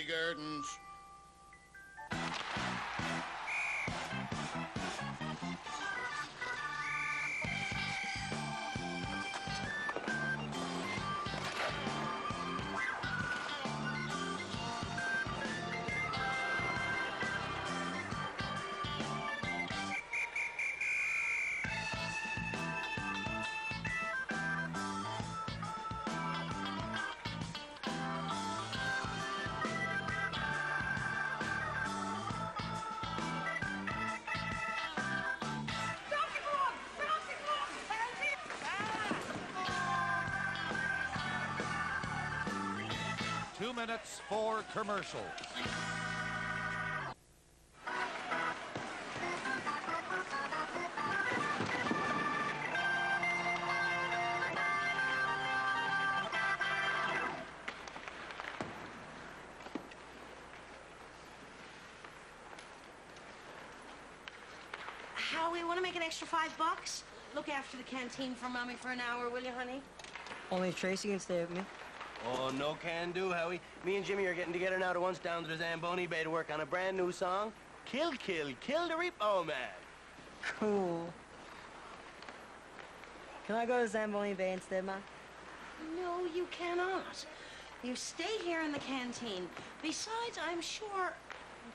Dooley Gardens. Minutes for commercials. Howie, want to make an extra $5? Look after the canteen for Mommy for an hour, will you, honey? Only if Tracy can stay with me. Oh, no can do, Howie. Me and Jimmy are getting together now at once down to the Zamboni Bay to work on a brand new song. Kill the Repo Man. Cool. Can I go to Zamboni Bay instead, Ma? No, you cannot. You stay here in the canteen. Besides, I'm sure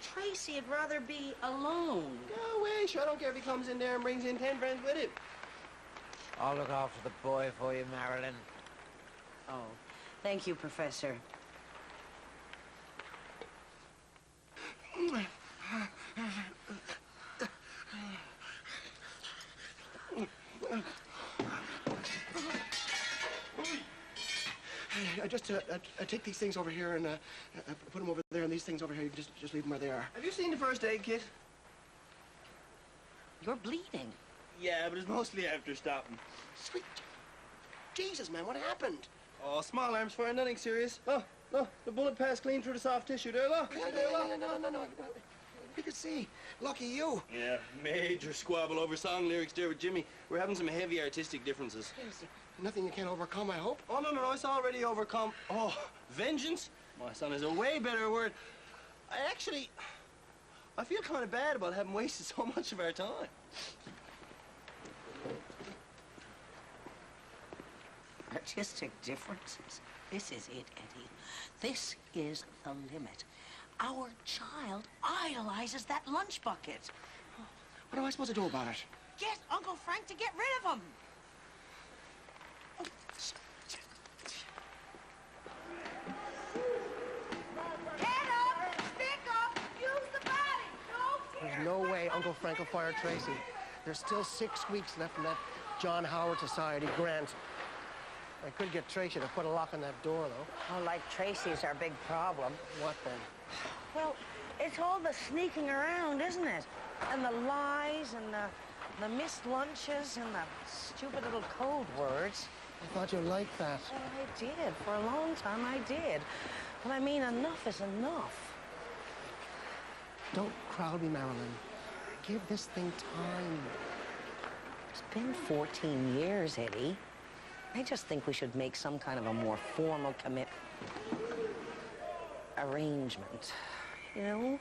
Tracy'd rather be alone. No way, sure, I don't care if he comes in there and brings in 10 friends with him. I'll look after the boy for you, Marilyn. Oh, thank you, Professor. Just take these things over here and put them over there, and these things over here, you just leave them where they are. Have you seen the first aid kit? You're bleeding. Yeah, but it's mostly after stopping. Sweet Jesus, man, what happened? Oh, small arms fire, nothing serious. Oh, no, the bullet passed clean through the soft tissue there, look. No. You could see. Lucky you. Yeah, major squabble over song lyrics there with Jimmy. We're having some heavy artistic differences. Yes, nothing you can't overcome, I hope. Oh, no, it's already overcome. Oh, vengeance? My son is a way better word. I feel kind of bad about having wasted so much of our time. Artistic differences. This is it, Eddie. This is the limit. Our child idolizes that lunch bucket. What am I supposed to do about it? Get Uncle Frank to get rid of him. Head up, stick up, use the body. No fear. There's no way Uncle Frank will fire Tracy. There's still 6 weeks left in that John Howard Society grant. I could get Tracy to put a lock on that door, though. Well, like Tracy's our big problem. What then? Well, it's all the sneaking around, isn't it? And the lies and the missed lunches and the stupid little code words. I thought you liked that. Well, I did. For a long time, I did. But I mean, enough is enough. Don't crowd me, Marilyn. Give this thing time. It's been 14 years, Eddie. I just think we should make some kind of a more formal arrangement. You know?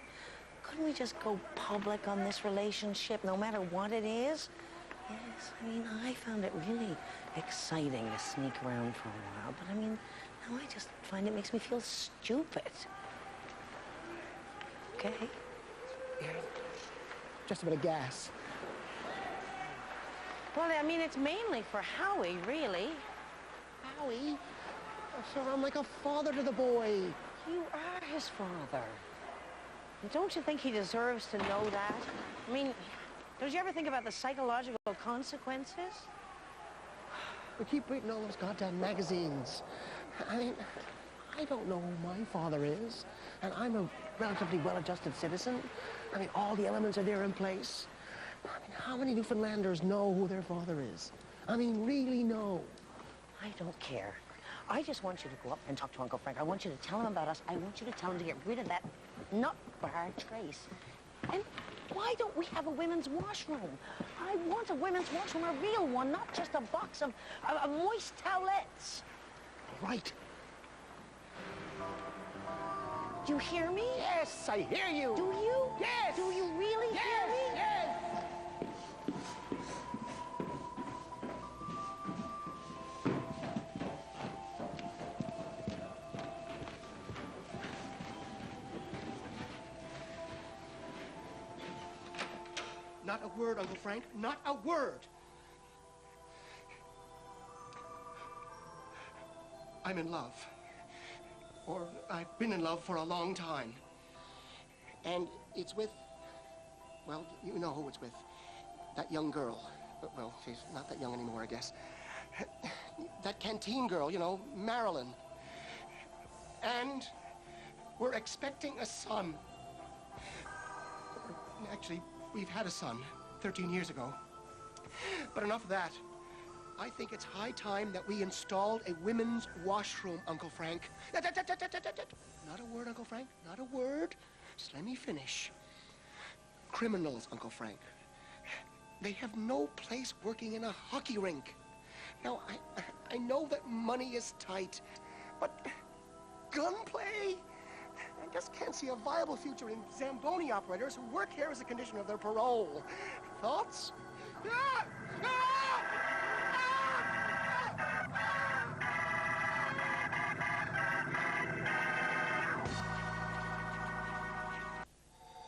Couldn't we just go public on this relationship, no matter what it is? Yes, I mean, I found it really exciting to sneak around for a while, but I mean, now I just find it makes me feel stupid. Okay? Yeah. Just a bit of gas. Well, I mean, it's mainly for Howie, really. Howie? Sure, I'm like a father to the boy. You are his father. Don't you think he deserves to know that? I mean, don't you ever think about the psychological consequences? We keep reading all those goddamn magazines. I mean, I don't know who my father is, and I'm a relatively well-adjusted citizen. I mean, all the elements are there in place. I mean, how many Newfoundlanders know who their father is? I mean, really know. I don't care. I just want you to go up and talk to Uncle Frank. I want you to tell him about us. I want you to tell him to get rid of that nut bar Trace. And why don't we have a women's washroom? I want a women's washroom, a real one, not just a box of moist towelettes. Right. Do you hear me? Yes, I hear you. Do you? Yes. Do you really hear me? Yes. Not a word, Uncle Frank. Not a word. I'm in love. Or I've been in love for a long time. And it's with, well, you know who it's with. That young girl. Well, she's not that young anymore, I guess. That canteen girl, you know, Marilyn. And we're expecting a son. Actually, we've had a son 13 years ago. But enough of that. I think it's high time that we installed a women's washroom, Uncle Frank. Not a word, Uncle Frank. Not a word. Just let me finish. Criminals, Uncle Frank. They have no place working in a hockey rink. Now, I know that money is tight, but gunplay? I just can't see a viable future in Zamboni operators who work here as a condition of their parole. Thoughts? Ah! Ah!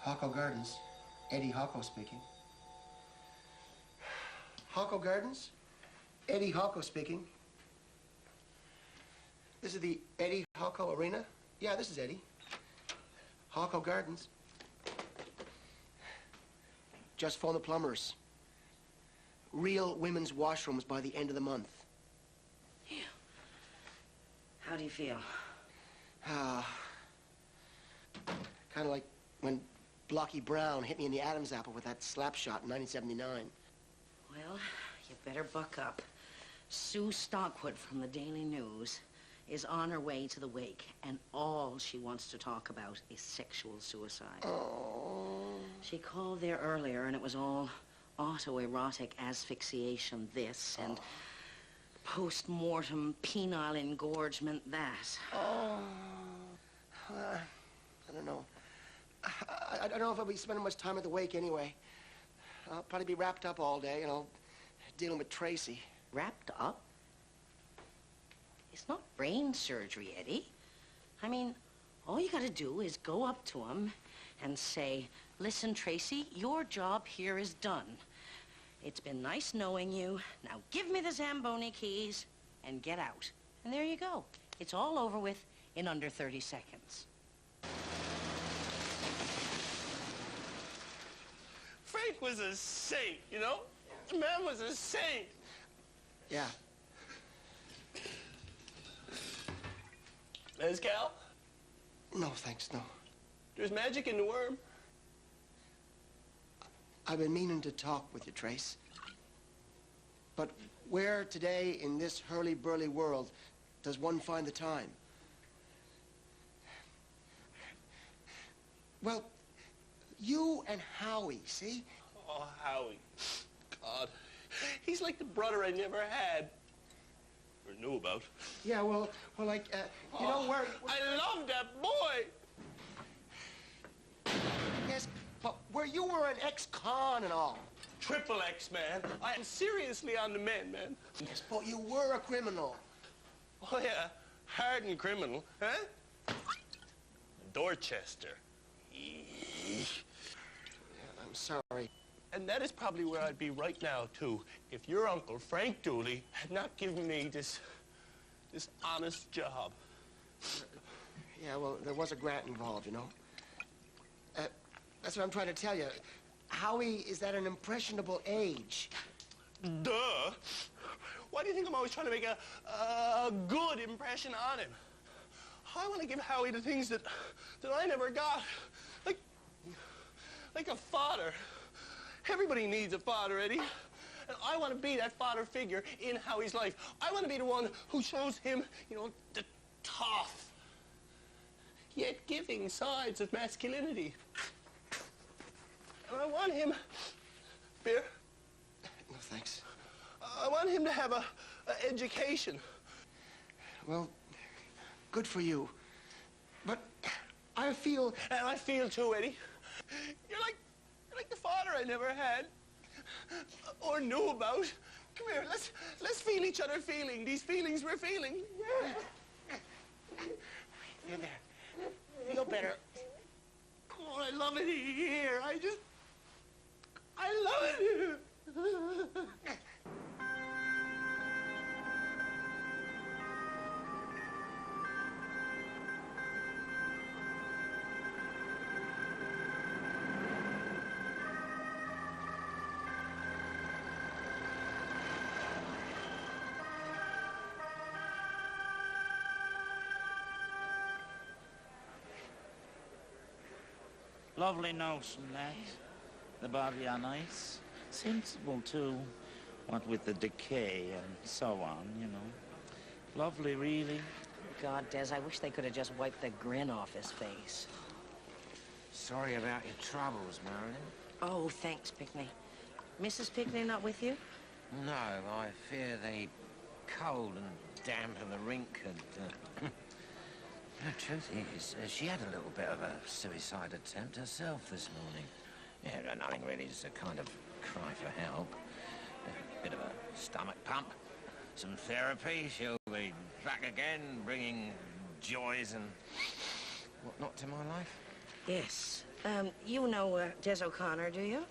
Hocko Gardens, Eddie Hocko speaking. Hocko Gardens, Eddie Hocko speaking. This is the Eddie Hocko Arena? Yeah, this is Eddie. Hocko Gardens. Just phone the plumbers. Real women's washrooms by the end of the month. Yeah. How do you feel? Kind of like when Blocky Brown hit me in the Adam's apple with that slap shot in 1979. Well, you better buck up. Sue Stockwood from the Daily News is on her way to the wake, and all she wants to talk about is sexual suicide. Oh. She called there earlier, and it was all autoerotic asphyxiation this, and post-mortem penile engorgement that. Oh. I don't know. I don't know if I'll be spending much time at the wake anyway. I'll probably be wrapped up all day, you know, dealing with Tracy. Wrapped up? It's not brain surgery, Eddie. I mean, all you gotta do is go up to him and say, listen, Tracy, your job here is done. It's been nice knowing you. Now give me the Zamboni keys and get out. And there you go. It's all over with in under 30 seconds. Frank was a saint, you know? The man was a saint. Yeah. Mezcal? No, thanks, no. There's magic in the worm. I've been meaning to talk with you, Trace. But where today in this hurly-burly world does one find the time? Well, you and Howie, see? Oh, Howie. God. He's like the brother I never had. Or knew about. Yeah, well, like, you know where... I love that boy! Yes, but where you were an ex-con and all. Triple X, man. I am seriously on the mend, man. Yes, but you were a criminal. Oh, yeah. Hardened criminal, huh? Dorchester. Yeah, I'm sorry. And that is probably where I'd be right now, too, if your uncle, Frank Dooley, had not given me this honest job. Yeah, well, there was a grant involved, you know. That's what I'm trying to tell you. Howie is at an impressionable age. Duh. Why do you think I'm always trying to make a good impression on him? I want to give Howie the things that I never got. Like a father. Everybody needs a father, Eddie. And I want to be that father figure in Howie's life. I want to be the one who shows him, you know, the tough, yet giving sides of masculinity. And I want him... Beer? No, thanks. I want him to have a education. Well, good for you. But I feel too, Eddie. You're like the father I never had or knew about. Come here, let's feel each other feeling these feelings we're feeling. Feel there. Feel better. Oh, I love it here. I love it here. Lovely notion, that. The body on ice. Sensible, too. What with the decay and so on, you know. Lovely, really. God, Des, I wish they could have just wiped the grin off his face. Sorry about your troubles, Marilyn. Oh, thanks, Pickney. Mrs. Pickney not with you? No, I fear the cold and damp of the rink had... The truth is, she had a little bit of a suicide attempt herself this morning. Yeah, nothing really, just a kind of cry for help. A bit of a stomach pump, some therapy. She'll be back again, bringing joys and whatnot to my life. Yes. You know Des O'Connor, do you?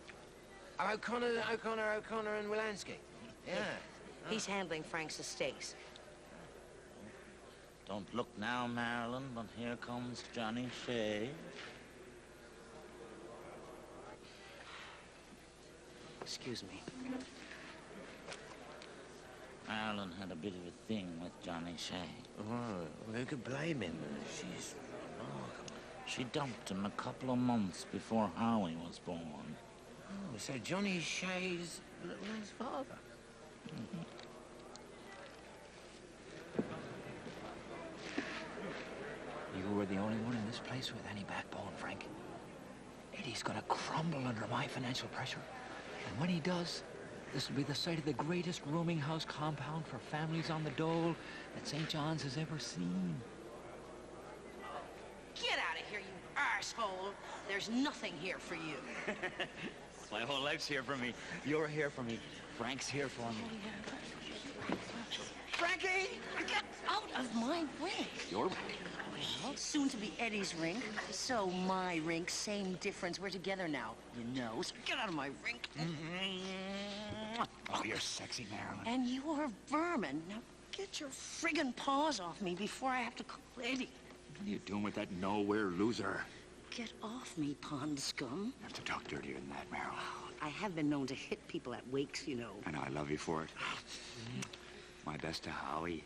O'Connor and Wilansky. Yeah. He's handling Frank's estate. Don't look now, Marilyn, but here comes Johnny Shea. Excuse me. Marilyn had a bit of a thing with Johnny Shea. Oh, well, who could blame him? She's remarkable. She dumped him a couple of months before Howie was born. Oh, so Johnny Shea's little man's father? Mm-hmm. You were the only one in this place with any backbone, Frank. Eddie's gonna crumble under my financial pressure. And when he does, this will be the site of the greatest rooming house compound for families on the dole that St. John's has ever seen. Get out of here, you arsehole. There's nothing here for you. My whole life's here for me. You're here for me. Frank's here for me. Frankie! Get out of my rink. Your rink? Well, soon to be Eddie's rink. So my rink, same difference. We're together now, you know. So get out of my rink. Oh, you're sexy, Marilyn. And you're vermin. Now get your friggin' paws off me before I have to call Eddie. What are you doing with that nowhere loser? Get off me, pond scum. You have to talk dirtier than that, Marilyn. I have been known to hit people at wakes, you know. And I love you for it. My best to Howie.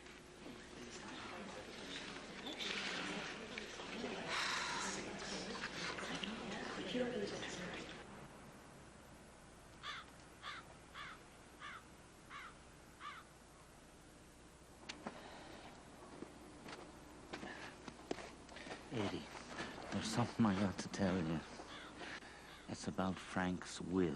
Eddie, there's something I got to tell you. It's about Frank's will.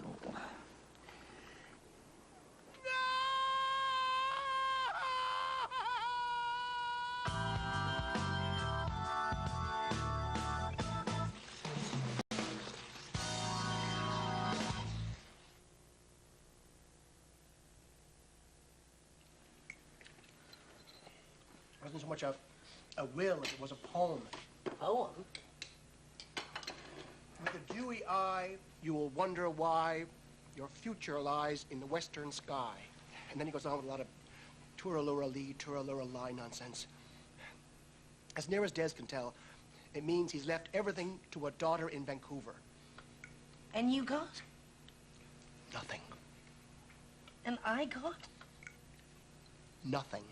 It wasn't so much a will as it was a poem. Poem? With a dewy eye, you will wonder why your future lies in the western sky. And then he goes on with a lot of turalura-lee nonsense. As near as Des can tell, it means he's left everything to a daughter in Vancouver. And you got? Nothing. And I got? Nothing.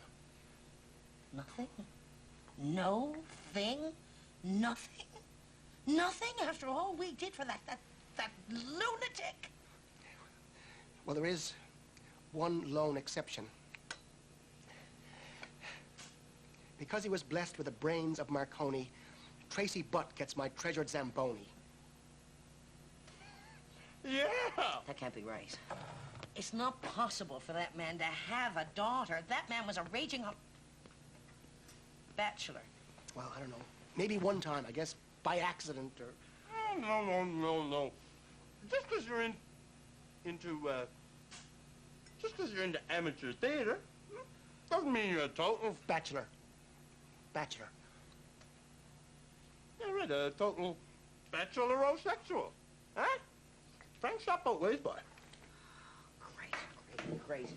Nothing? No thing? Nothing? Nothing after all we did for that lunatic? Well, there is one lone exception. Because he was blessed with the brains of Marconi, Tracy Butt gets my treasured Zamboni. Yeah! That can't be right. It's not possible for that man to have a daughter. That man was a raging bachelor. Well, I don't know. Maybe one time, I guess by accident or... Oh, no. Just because you're into amateur theater, doesn't mean you're a total... Bachelor. Yeah, right, a total bachelorosexual. Huh? Frank, shot both ways, boy. Great.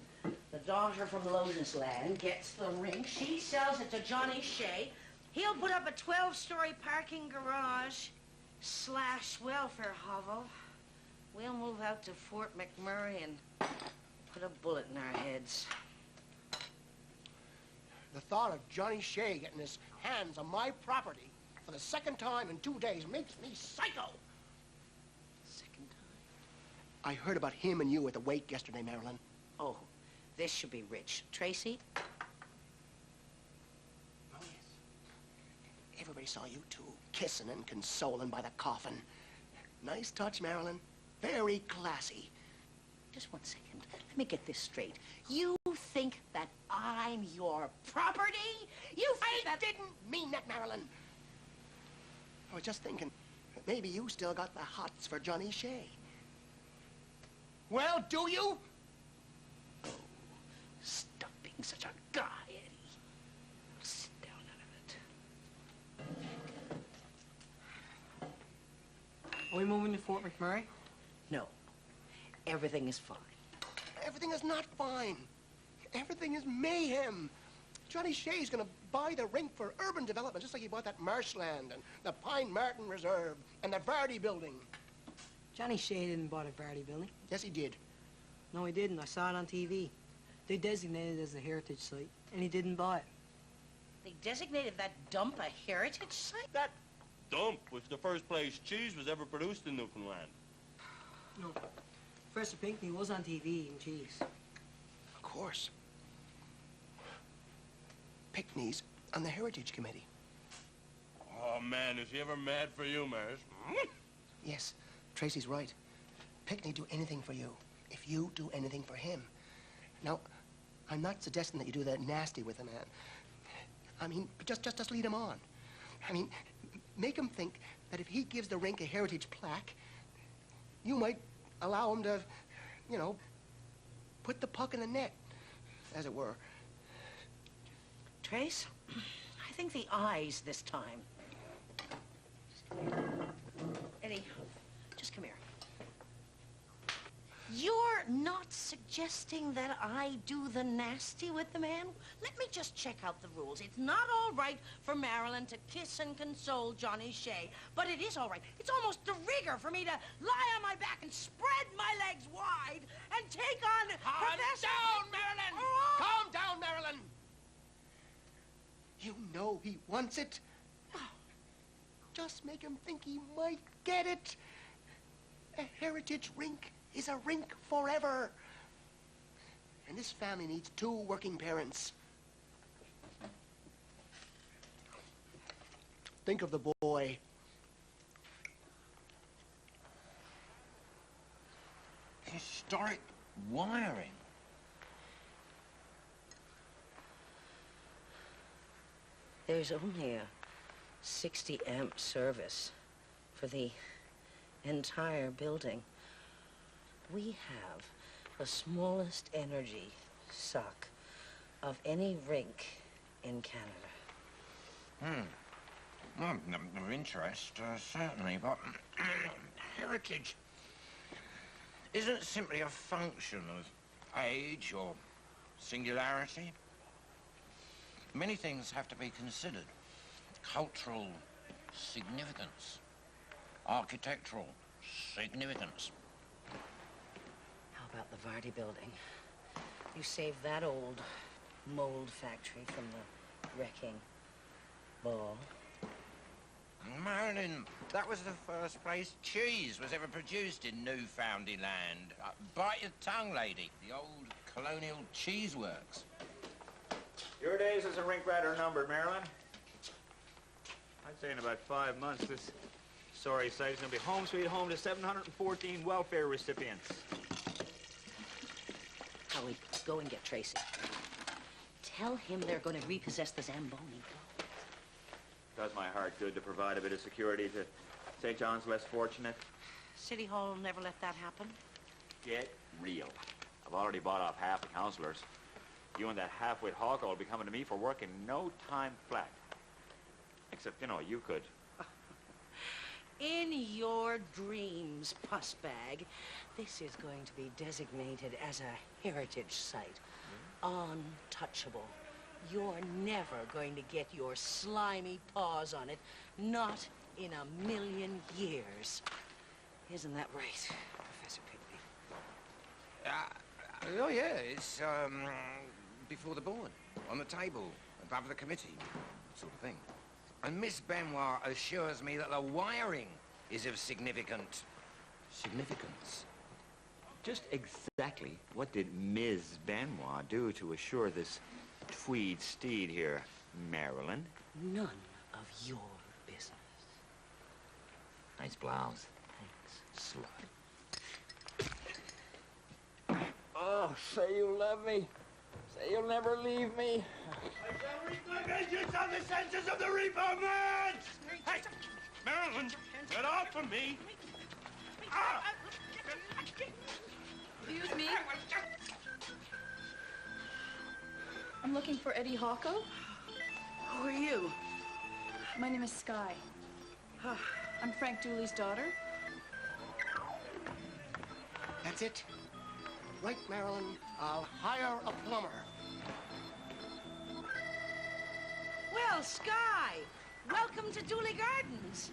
The daughter from Lotus Land gets the rink. She sells it to Johnny Shea. He'll put up a 12-story parking garage / welfare hovel. We'll move out to Fort McMurray and put a bullet in our heads. The thought of Johnny Shea getting his hands on my property for the second time in 2 days makes me psycho. Second time? I heard about him and you at the wake yesterday, Marilyn. Oh, this should be rich. Tracy? Oh, yes. Everybody saw you two kissing and consoling by the coffin. Nice touch, Marilyn. Very classy. Just 1 second. Let me get this straight. You think that I'm your property? You think I didn't mean that, Marilyn. I was just thinking that maybe you still got the hots for Johnny Shea. Well, do you? Stop being such a guy, Eddie. Sit down out of it. Are we moving to Fort McMurray? No. Everything is fine. Everything is not fine. Everything is mayhem. Johnny Shea's gonna buy the rink for urban development, just like he bought that marshland and the Pine Martin Reserve and the Vardy building. Johnny Shea didn't buy the Vardy building. Yes, he did. No, he didn't. I saw it on TV. They designated it as a heritage site, and he didn't buy it. They designated that dump a heritage site? That dump was the first place cheese was ever produced in Newfoundland. No. Professor Pinckney was on TV eating cheese. Of course. Pickney's on the Heritage Committee. Oh, man, is he ever mad for you, Maris? Yes, Tracy's right. Pickney do anything for you if you do anything for him. Now, I'm not suggesting that you do that nasty with the man. I mean, just lead him on. I mean, make him think that if he gives the rink a heritage plaque, you might allow him to, you know, put the puck in the net, as it were. Trace, I think the eyes this time. Eddie, just come here. You're not suggesting that I do the nasty with the man? Let me just check out the rules. It's not all right for Marilyn to kiss and console Johnny Shea, but it is all right. It's almost de rigueur for me to lie on my back and spread my legs wide and take on Professor... Calm down, Marilyn! Oh! Calm down, Marilyn! You know he wants it. Just make him think he might get it. A heritage rink is a rink forever. And this family needs 2 working parents. Think of the boy. Historic wiring. There's only a 60-amp service for the entire building. We have the smallest energy suck of any rink in Canada. Well, of interest, certainly, but heritage isn't simply a function of age or singularity. Many things have to be considered. Cultural significance, architectural significance. How about the Vardy building? You saved that old mold factory from the wrecking ball. Marilyn, that was the first place cheese was ever produced in Newfoundland. Bite your tongue, lady. The old colonial cheese works. Your days as a rink rat are numbered, Marilyn. I'd say in about 5 months, this sorry site is going to be home sweet home to 714 welfare recipients. Howie, go and get Tracy. Tell him they're going to repossess the Zamboni. Does my heart good to provide a bit of security to St. John's less fortunate. City Hall will never let that happen. Get real. I've already bought off half the councillors. You and that half-wit hawk will be coming to me for work in no time flat. Except, you know, you could. In your dreams, pussbag, this is going to be designated as a heritage site. Untouchable. You're never going to get your slimy paws on it, not in a million years. Isn't that right, Professor Pigby? Oh, yeah, it's, before the board, on the table, above the committee, sort of thing. And Miss Benoit assures me that the wiring is of significance. Just exactly what did Ms. Benoit do to assure this tweed steed here, Marilyn? None of your business. Nice blouse. Thanks. Slut. Oh, say you love me. Say you'll never leave me. I shall wreak my vengeance on the senses of the reaper man! Hey, Marilyn, get off of me! Ah! Excuse me. I'm looking for Eddie Hawko. Who are you? My name is Sky. I'm Frank Dooley's daughter. That's it. Right, Marilyn. I'll hire a plumber. Well, Sky, welcome to Dooley Gardens.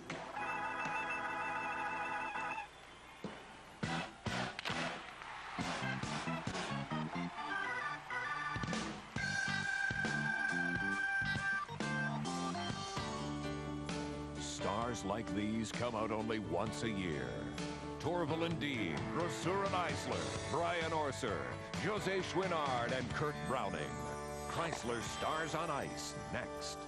Stars like these come out only once a year. Torval and Dean, Brosur and Eisler, Brian Orser, Jose Schwinnard, and Kurt Browning. Chrysler Stars on Ice, next.